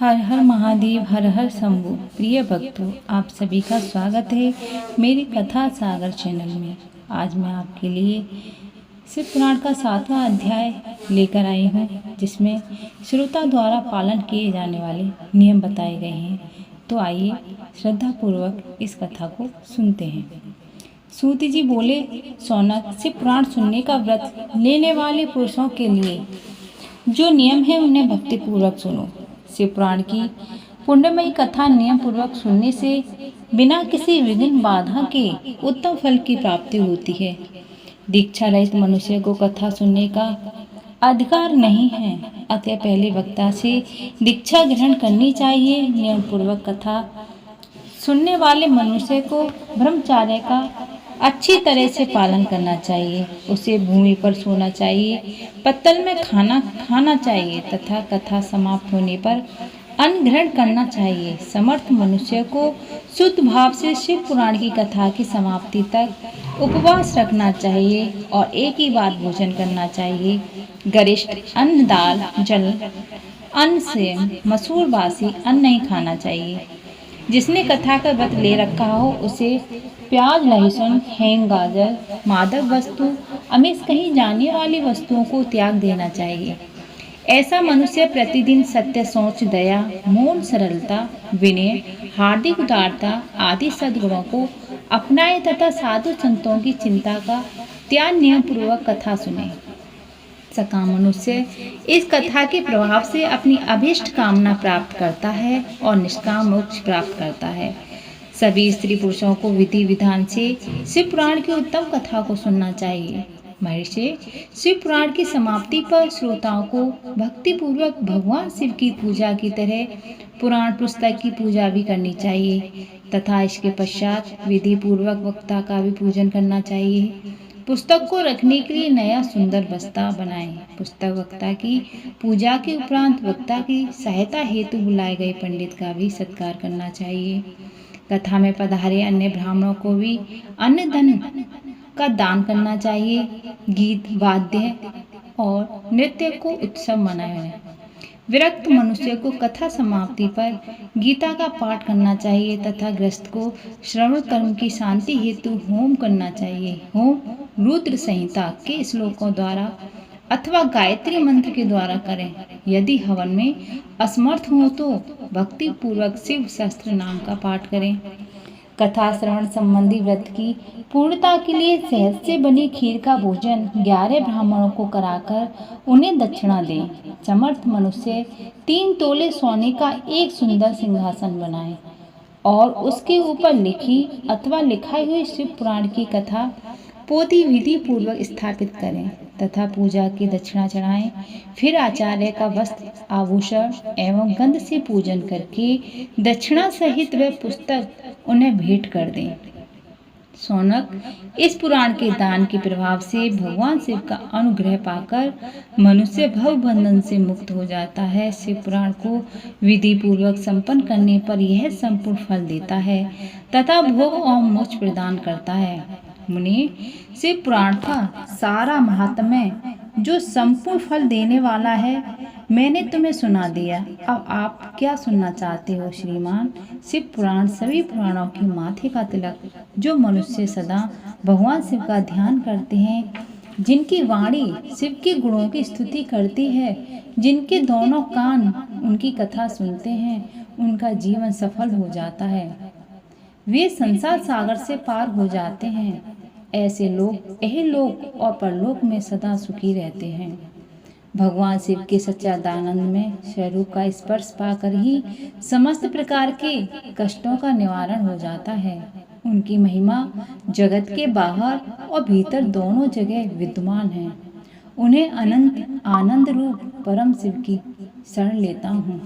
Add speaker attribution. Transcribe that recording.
Speaker 1: हर हर महादेव, हर हर शंभु। प्रिय भक्तों, आप सभी का स्वागत है मेरी कथा सागर चैनल में। आज मैं आपके लिए शिव पुराण का 7वां अध्याय लेकर आई हूँ, जिसमें श्रोता द्वारा पालन किए जाने वाले नियम बताए गए हैं। तो आइए श्रद्धा पूर्वक इस कथा को सुनते हैं। सूत जी बोले, सौनक, शिव पुराण सुनने का व्रत लेने वाले पुरुषों के लिए जो नियम है उन्हें भक्ति पूर्वक सुनो। शिव पुराण की पुण्यमयी कथा नियम पूर्वक सुनने से बिना किसी विघ्न बाधा के उत्तम फल की प्राप्ति होती है। दीक्षा रहित मनुष्य को कथा सुनने का अधिकार नहीं है, अतः पहले वक्ता से दीक्षा ग्रहण करनी चाहिए। नियम पूर्वक कथा सुनने वाले मनुष्य को ब्रह्मचर्य का अच्छी तरह से पालन करना चाहिए। उसे भूमि पर सोना चाहिए, पत्तल में खाना खाना चाहिए तथा कथा समाप्त होने पर अन्न ग्रहण करना चाहिए। समर्थ मनुष्य को शुद्ध भाव से शिव पुराण की कथा की समाप्ति तक उपवास रखना चाहिए और एक ही बार भोजन करना चाहिए। गरिष्ठ अन्न, दाल, जल अन्न से मसूर बासी अन्न नहीं खाना चाहिए। जिसने कथा का व्रत ले रखा हो उसे प्याज, लहसुन, हींग, गाजर, मादक वस्तु, आमिष कही जाने वाली वस्तुओं को त्याग देना चाहिए। ऐसा मनुष्य प्रतिदिन सत्य, सोच, दया, मौन, सरलता, विनय, हार्दिक उदारता आदि सद्गुणों को अपनाए तथा साधु संतों की चिंता का त्याग नियम पूर्वक कथा सुने। सकाम मनुष्य इस कथा के प्रभाव से अपनी अभीष्ट कामना प्राप्त करता है और निष्काम मोक्ष प्राप्त करता है। सभी स्त्री पुरुषों को विधि विधान से शिव पुराण की उत्तम कथा को सुनना चाहिए। महर्षि, शिव पुराण की समाप्ति पर श्रोताओं को भक्ति पूर्वक भगवान शिव की पूजा की तरह पुराण पुस्तक की पूजा भी करनी चाहिए तथा इसके पश्चात विधि पूर्वक वक्ता का भी पूजन करना चाहिए। पुस्तक को रखने के लिए नया सुंदर बस्ता बनाएं। पुस्तक वक्ता की पूजा के उपरांत वक्ता की सहायता हेतु बुलाए गए पंडित का भी सत्कार करना चाहिए। कथा में पधारे अन्य ब्राह्मणों को भी अन्य धन का दान करना चाहिए। गीत, वाद्य और नृत्य को उत्सव मनाएं। विरक्त मनुष्य को कथा समाप्ति पर गीता का पाठ करना चाहिए तथा गृहस्थ को श्रवण कर्म की शांति हेतु होम करना चाहिए। होम रुद्र संहिता के श्लोकों द्वारा अथवा गायत्री मंत्र के द्वारा करें। यदि हवन में असमर्थ हो तो भक्ति पूर्वक शिव सहस्त्र नाम का पाठ करें। कथा श्रवण संबंधी व्रत की पूर्णता के लिए शहद से बनी खीर का भोजन 11 ब्राह्मणों को कराकर उन्हें दक्षिणा दें। समर्थ मनुष्य 3 तोले सोने का एक सुंदर सिंहासन बनाए और उसके ऊपर लिखी अथवा लिखाई हुई शिव पुराण की कथा पोथी विधि पूर्वक स्थापित करें तथा पूजा की दक्षिणा चढ़ाएं। फिर आचार्य का वस्त्र, आभूषण एवं गंध से पूजन करके दक्षिणा सहित वह पुस्तक उन्हें भेंट कर दें। सौनक, इस पुराण के दान के प्रभाव से भगवान शिव का अनुग्रह पाकर मनुष्य भव बंधन से मुक्त हो जाता है। शिव पुराण को विधि पूर्वक संपन्न करने पर यह संपूर्ण फल देता है तथा भोग और मोक्ष प्रदान करता है। मुनि, शिव पुराण का सारा महात्म्य जो संपूर्ण फल देने वाला है मैंने तुम्हें सुना दिया। अब आप क्या सुनना चाहते हो श्रीमान? शिव पुराण सभी पुराणों के माथे का तिलक। जो मनुष्य सदा भगवान शिव का ध्यान करते हैं, जिनकी वाणी शिव के गुणों की स्तुति करती है, जिनके दोनों कान उनकी कथा सुनते हैं, उनका जीवन सफल हो जाता है। वे संसार सागर से पार हो जाते हैं। ऐसे लोग इहलोक और परलोक में सदा सुखी रहते हैं। भगवान शिव के सच्चिदानंद में स्वरूप का स्पर्श पाकर ही समस्त प्रकार के कष्टों का निवारण हो जाता है। उनकी महिमा जगत के बाहर और भीतर दोनों जगह विद्यमान है। उन्हें अनंत आनंद रूप परम शिव की शरण लेता हूँ।